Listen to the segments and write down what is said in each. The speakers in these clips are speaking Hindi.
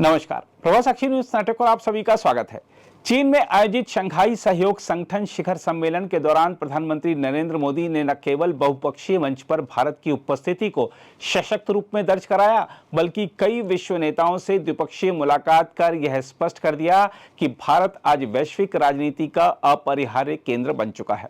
नमस्कार, प्रभा साक्षी न्यूज नाटक और आप सभी का स्वागत है। चीन में आयोजित शंघाई सहयोग संगठन शिखर सम्मेलन के दौरान प्रधानमंत्री नरेंद्र मोदी ने न केवल बहुपक्षीय मंच पर भारत की उपस्थिति को सशक्त रूप में दर्ज कराया, बल्कि कई विश्व नेताओं से द्विपक्षीय मुलाकात कर यह स्पष्ट कर दिया कि भारत आज वैश्विक राजनीति का अपरिहार्य केंद्र बन चुका है।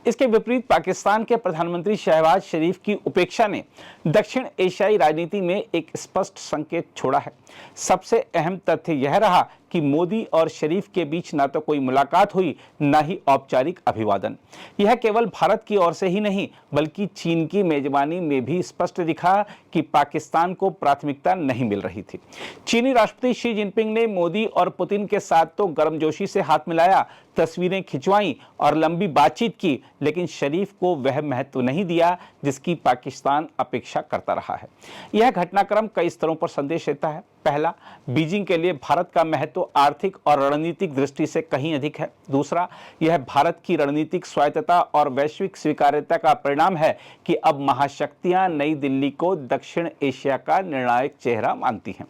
इसके विपरीत पाकिस्तान के प्रधानमंत्री शहबाज शरीफ की उपेक्षा ने दक्षिण एशियाई राजनीति में एक स्पष्ट संकेत छोड़ा है। सबसे अहम तथ्य यह रहा कि मोदी और शरीफ के बीच न तो कोई मुलाकात हुई, न ही औपचारिक अभिवादन। यह केवल भारत की ओर से ही नहीं, बल्कि चीन की मेजबानी में भी स्पष्ट दिखा कि पाकिस्तान को प्राथमिकता नहीं मिल रही थी। चीनी राष्ट्रपति शी जिनपिंग ने मोदी और पुतिन के साथ तो गर्मजोशी से हाथ मिलाया, तस्वीरें खिंचवाई और लंबी बातचीत की, लेकिन शरीफ को वह महत्व नहीं दिया जिसकी पाकिस्तान अपेक्षा करता रहा है। यह घटनाक्रम कई स्तरों पर संदेश देता है। पहला, बीजिंग के लिए भारत का महत्व आर्थिक और रणनीतिक दृष्टि से कहीं अधिक है। दूसरा, यह भारत की रणनीतिक स्वायत्तता और वैश्विक स्वीकार्यता का परिणाम है कि अब महाशक्तियां नई दिल्ली को दक्षिण एशिया का निर्णायक चेहरा मानती हैं।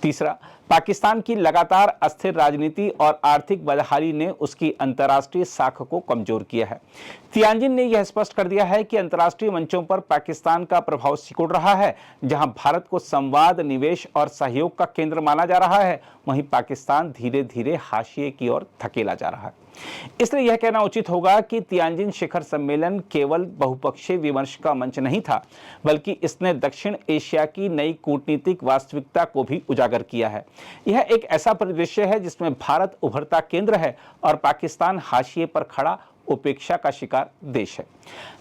तीसरा, पाकिस्तान की लगातार अस्थिर राजनीति और आर्थिक बदहाली ने उसकी अंतर्राष्ट्रीय साख को कमजोर किया है। तियानजिन ने यह स्पष्ट कर दिया है कि अंतर्राष्ट्रीय मंचों पर पाकिस्तान का प्रभाव सिकुड़ रहा है। जहां भारत को संवाद, निवेश और सहयोग का केंद्र माना जा रहा है, वहीं पाकिस्तान धीरे धीरे हाशिए की ओर धकेला जा रहा है। इसलिए यह कहना उचित होगा कि तियानजिन शिखर सम्मेलन केवल बहुपक्षीय विमर्श का मंच नहीं था, बल्कि इसने दक्षिण एशिया की नई कूटनीतिक वास्तविकता को भी उजागर किया है। यह एक ऐसा परिदृश्य है जिसमें भारत उभरता केंद्र है और पाकिस्तान हाशिए पर खड़ा उपेक्षा का शिकार देश है।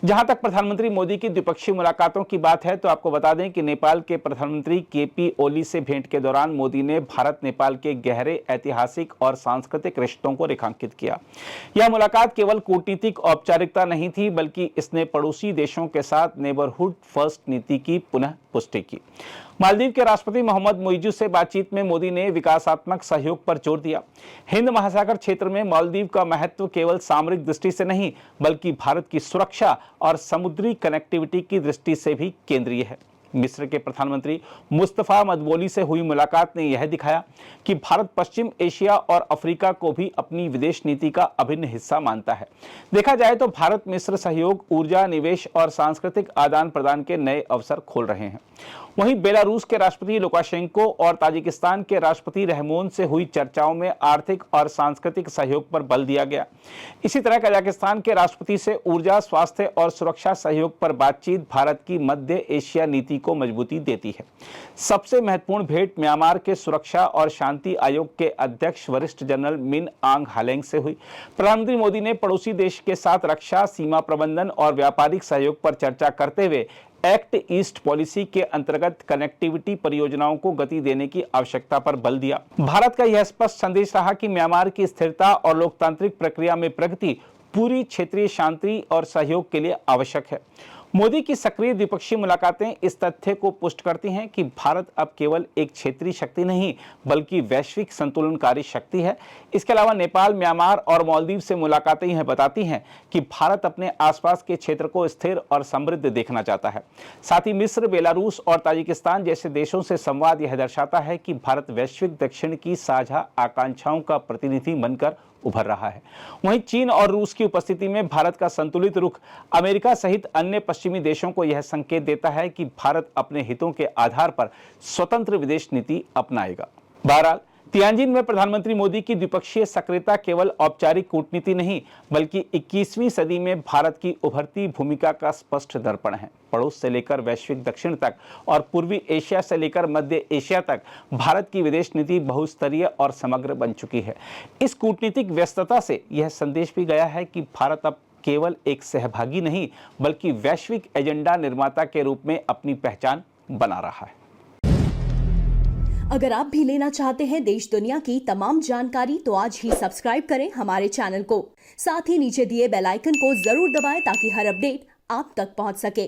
जहां तक प्रधानमंत्री मोदी की द्विपक्षीय मुलाकातों की बात है, तो आपको बता दें कि नेपाल के प्रधानमंत्री केपी ओली से भेंट के दौरान मोदी ने भारत नेपाल के गहरे ऐतिहासिक और सांस्कृतिक रिश्तों को रेखांकित किया। यह मुलाकात केवल कूटनीतिक औपचारिकता नहीं थी, बल्कि इसने पड़ोसी देशों के साथ नेबरहुड फर्स्ट नीति की पुनः पुष्टि की। मालदीव के राष्ट्रपति मोहम्मद मुइज़ से बातचीत में मोदी ने विकासात्मक सहयोग पर जोर दिया। हिंद महासागर क्षेत्र में मालदीव का महत्व केवल सामरिक दृष्टि से नहीं, बल्कि भारत की सुरक्षा और समुद्री कनेक्टिविटी की दृष्टि से भी केंद्रीय है। मिस्र के प्रधानमंत्री मुस्तफा मदबोली से हुई मुलाकात ने यह दिखाया कि भारत पश्चिम एशिया और अफ्रीका को भी अपनी विदेश नीति का अभिन्न हिस्सा मानता है। देखा जाए तो भारत मिस्र सहयोग, ऊर्जा, निवेश और सांस्कृतिक आदान प्रदान के नए अवसर खोल रहे हैं। वहीं बेलारूस के राष्ट्रपति लुकाशेंको और ताजिकिस्तान के राष्ट्रपति रहमोन से हुई चर्चाओं में आर्थिक और सांस्कृतिक सहयोग पर बल दिया गया। इसी तरह कजाकिस्तान के राष्ट्रपति से ऊर्जा, स्वास्थ्य और सुरक्षा सहयोग पर बातचीत भारत की मध्य एशिया नीति को मजबूती देती है। सबसे महत्वपूर्ण भेंट म्यांमार के सुरक्षा और शांति आयोग के अध्यक्ष वरिष्ठ जनरल मिन आंग हालेंग से हुई। प्रधानमंत्री मोदी ने पड़ोसी देश के साथ रक्षा, सीमा प्रबंधन और व्यापारिक सहयोग पर चर्चा करते हुए एक्ट ईस्ट पॉलिसी के अंतर्गत कनेक्टिविटी परियोजनाओं को गति देने की आवश्यकता पर बल दिया। भारत का यह स्पष्ट संदेश रहा कि म्यांमार की स्थिरता और लोकतांत्रिक प्रक्रिया में प्रगति पूरी क्षेत्रीय शांति और सहयोग के लिए आवश्यक है। मोदी की सक्रिय द्विपक्षीय मुलाकातें इस तथ्य को पुष्ट करती हैं कि भारत अब केवल एक क्षेत्रीय शक्ति नहीं, बल्कि वैश्विक संतुलनकारी शक्ति है। इसके अलावा नेपाल, म्यांमार और मालदीव से मुलाकातें यह बताती हैं कि भारत अपने आसपास के क्षेत्र को स्थिर और समृद्ध देखना चाहता है। साथ ही मिस्र, बेलारूस और ताजिकिस्तान जैसे देशों से संवाद यह दर्शाता है कि भारत वैश्विक दक्षिण की साझा आकांक्षाओं का प्रतिनिधि बनकर उभर रहा है। वहीं चीन और रूस की उपस्थिति में भारत का संतुलित रुख अमेरिका सहित अन्य पश्चिमी देशों को यह संकेत देता है कि भारत अपने हितों के आधार पर स्वतंत्र विदेश नीति अपनाएगा। बहरहाल, तियानजिन में प्रधानमंत्री मोदी की द्विपक्षीय सक्रियता केवल औपचारिक कूटनीति नहीं, बल्कि 21वीं सदी में भारत की उभरती भूमिका का स्पष्ट दर्पण है। पड़ोस से लेकर वैश्विक दक्षिण तक और पूर्वी एशिया से लेकर मध्य एशिया तक भारत की विदेश नीति बहुस्तरीय और समग्र बन चुकी है। इस कूटनीतिक व्यस्तता से यह संदेश भी गया है कि भारत अब केवल एक सहभागी नहीं, बल्कि वैश्विक एजेंडा निर्माता के रूप में अपनी पहचान बना रहा है। अगर आप भी लेना चाहते हैं देश दुनिया की तमाम जानकारी, तो आज ही सब्सक्राइब करें हमारे चैनल को। साथ ही नीचे दिए बेल आइकन को जरूर दबाएं ताकि हर अपडेट आप तक पहुंच सके।